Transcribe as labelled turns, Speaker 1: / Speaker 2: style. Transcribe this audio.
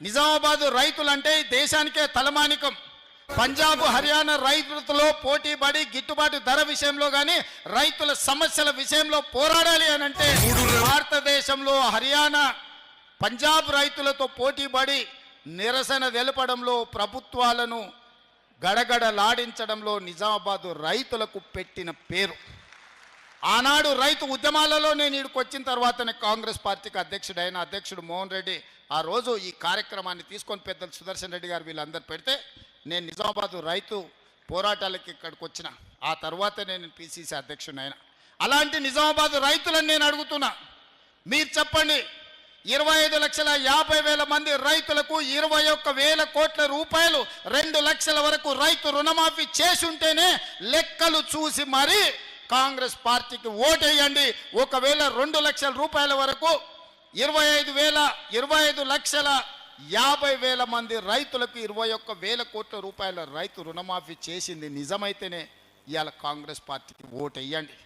Speaker 1: నిజామాబాద్ రైతులంటే దేశానికే తలమానికం. పంజాబ్ హర్యానా రైతులతో పోటీ పడి గిట్టుబాటు ధర విషయంలో కానీ రైతుల సమస్యల విషయంలో పోరాడాలి అని అంటే భారతదేశంలో హర్యానా పంజాబ్ రైతులతో పోటీ పడి నిరసన తెలపడంలో ప్రభుత్వాలను గడగడలాడించడంలో నిజామాబాద్ రైతులకు పెట్టిన పేరు. ఆనాడు రైతు ఉద్యమాలలో నేను ఇక్కడికి వచ్చిన తర్వాతనే కాంగ్రెస్ పార్టీకి అధ్యక్షుడైన అధ్యక్షుడు మోహన్ రెడ్డి ఆ రోజు ఈ కార్యక్రమాన్ని తీసుకొని పెద్దలు సుదర్శన్ రెడ్డి గారు వీళ్ళందరూ పెడితే నేను నిజామాబాద్ రైతు పోరాటాలకి ఇక్కడికి వచ్చిన. ఆ తర్వాత నేను పిసిసి అధ్యక్షుడైన. అలాంటి నిజామాబాద్ రైతులను నేను అడుగుతున్నా, మీరు చెప్పండి, 25,50,000 మంది రైతులకు 21,000 కోట్ల రూపాయలు 2 లక్షల వరకు రైతు రుణమాఫీ చేసుంటేనే లెక్కలు చూసి మరి కాంగ్రెస్ పార్టీకి ఓటేయండి. ఒకవేళ 2 లక్షల రూపాయల వరకు 25,50,000 మంది రైతులకు 21,000 కోట్ల రూపాయల రైతు రుణమాఫీ చేసింది నిజమైతేనే ఇవాళ కాంగ్రెస్ పార్టీకి ఓటేయండి.